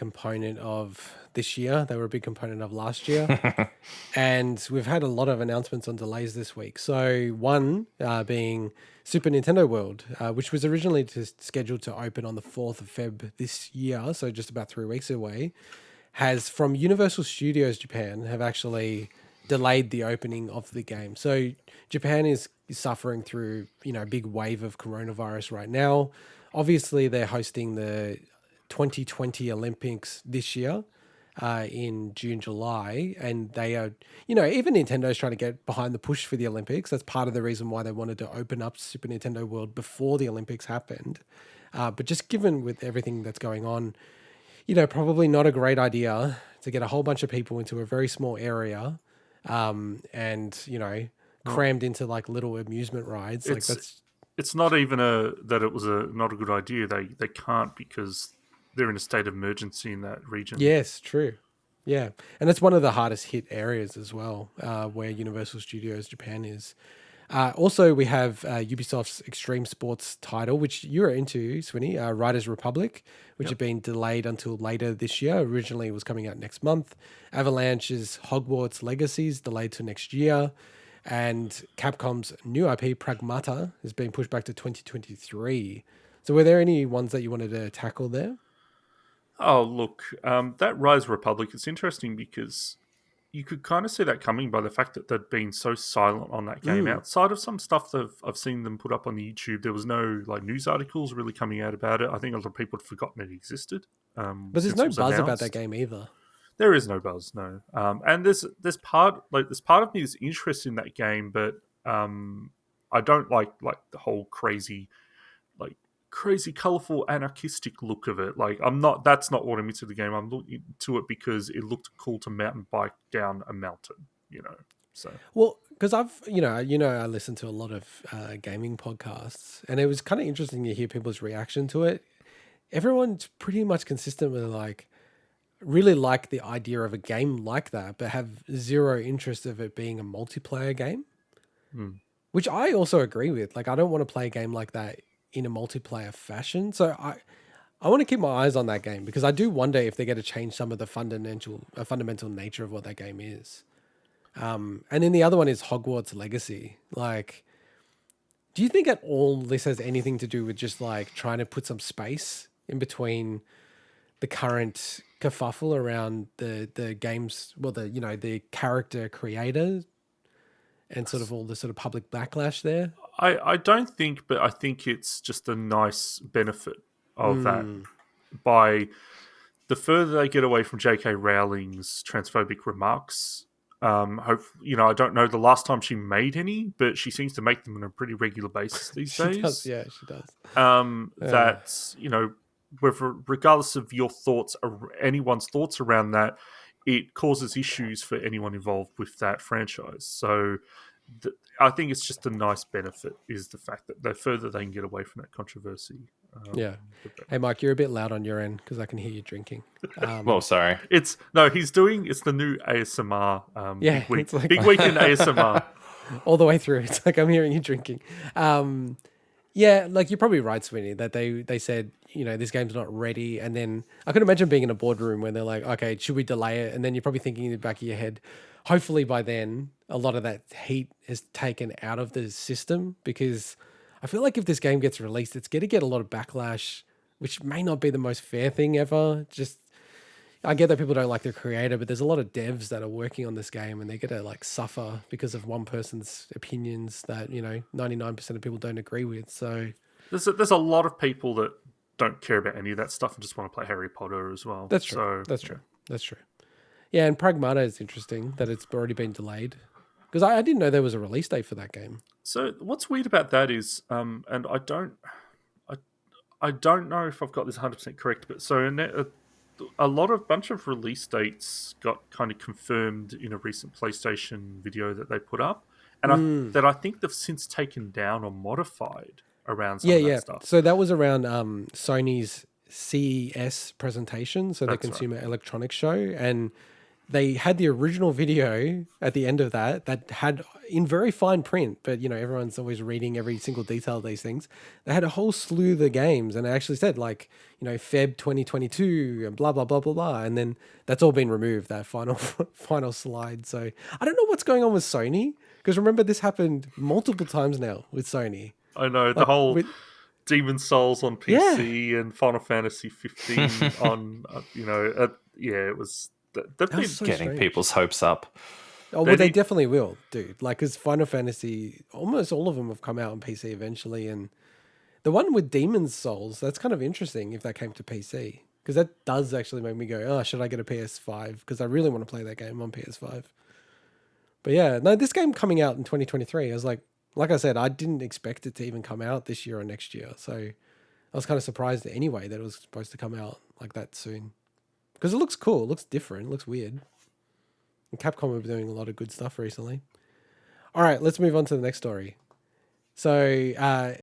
component of this year. They were a big component of last year. And we've had a lot of announcements on delays this week. So one being Super Nintendo World, which was originally scheduled to open on the 4th of Feb this year, so just about 3 weeks away, has from Universal Studios Japan have actually delayed the opening of the game. So Japan is suffering through, a big wave of coronavirus right now. Obviously, they're hosting the 2020 Olympics this year in June, July, and they are, even Nintendo's trying to get behind the push for the Olympics. That's part of the reason why they wanted to open up Super Nintendo World before the Olympics happened. But just given with everything that's going on, probably not a great idea to get a whole bunch of people into a very small area, and crammed into like little amusement rides. It's not even that it was not a good idea. They can't because they're in a state of emergency in that region. Yes, true. Yeah, and it's one of the hardest hit areas as well, where Universal Studios Japan is. Also, we have Ubisoft's Extreme Sports title, which you're into, Swinny, Riders Republic, which had been delayed until later this year. Originally, it was coming out next month. Avalanche's Hogwarts Legacy is delayed to next year. And Capcom's new IP, Pragmata, has been pushed back to 2023. So were there any ones that you wanted to tackle there? Oh, look, that Rise Republic, it's interesting because you could kind of see that coming by the fact that they'd been so silent on that game. Outside of some stuff that I've seen them put up on the YouTube, there was no news articles really coming out about it. I think a lot of people had forgotten it existed. But there's no buzz about that game either. There is no buzz, no. And there's part of me that's interested in that game, but I don't like the whole crazy colourful anarchistic look of it. That's not what I'm into the game. I'm looking to it because it looked cool to mountain bike down a mountain, so. Well, because I've, I listen to a lot of gaming podcasts, and it was kind of interesting to hear people's reaction to it. Everyone's pretty much consistent with really like the idea of a game like that, but have zero interest of it being a multiplayer game, which I also agree with. I don't want to play a game like that in a multiplayer fashion. So I want to keep my eyes on that game because I do wonder if they're going to change some of the fundamental nature of what that game is. And then the other one is Hogwarts Legacy. Do you think at all this has anything to do with just trying to put some space in between the current kerfuffle around the games, the character creators and sort of all the sort of public backlash there? I don't think, but I think it's just a nice benefit of that. By the further they get away from J.K. Rowling's transphobic remarks, I don't know the last time she made any, but she seems to make them on a pretty regular basis these days. She does. That's, regardless of your thoughts, anyone's thoughts around that, it causes issues for anyone involved with that franchise. So I think it's just a nice benefit is the fact that the further they can get away from that controversy. Hey, Mike, you're a bit loud on your end because I can hear you drinking. Well, sorry. It's the new ASMR. Big week in ASMR. All the way through. It's like I'm hearing you drinking. You're probably right, Sweeney, that they said, this game's not ready. And then I could imagine being in a boardroom when they're like, okay, should we delay it? And then you're probably thinking in the back of your head, hopefully by then a lot of that heat is taken out of the system, because I feel like if this game gets released, it's going to get a lot of backlash, which may not be the most fair thing ever. I get that people don't like the creator, but there's a lot of devs that are working on this game and they're going to suffer because of one person's opinions that, 99% of people don't agree with. So there's a lot of people that don't care about any of that stuff and just want to play Harry Potter as well. That's true. That's true. Yeah, and Pragmata is interesting that it's already been delayed, because I didn't know there was a release date for that game. So what's weird about that is, and I don't know if I've got this 100% correct, but so a bunch of release dates got kind of confirmed in a recent PlayStation video that they put up, and I think they've since taken down or modified around some of that stuff. So that was around Sony's CES presentation, so the That's Consumer right. Electronics Show, and they had the original video at the end of that had in very fine print, but everyone's always reading every single detail of these things. They had a whole slew of the games, and it actually said like Feb 2022 and blah blah blah blah blah, and then that's all been removed, that final final slide. So I don't know what's going on with Sony, because remember, this happened multiple times now with Sony. I know the Like whole with Demon Souls on yeah. PC and Final Fantasy 15 on, it was. They've That been was so Getting strange. people's hopes up. Oh, well, they definitely will, dude. Like, because Final Fantasy, almost all of them have come out on PC eventually, and the one with Demon's Souls, that's kind of interesting if that came to PC, because that does actually make me go, oh, should I get a PS5? Because I really want to play that game on PS5. But yeah, no, this game coming out in 2023, I was like I said, I didn't expect it to even come out this year or next year, so I was kind of surprised anyway that it was supposed to come out like that soon. Because it looks cool, it looks different, it looks weird. And Capcom have been doing a lot of good stuff recently. All right, let's move on to the next story. So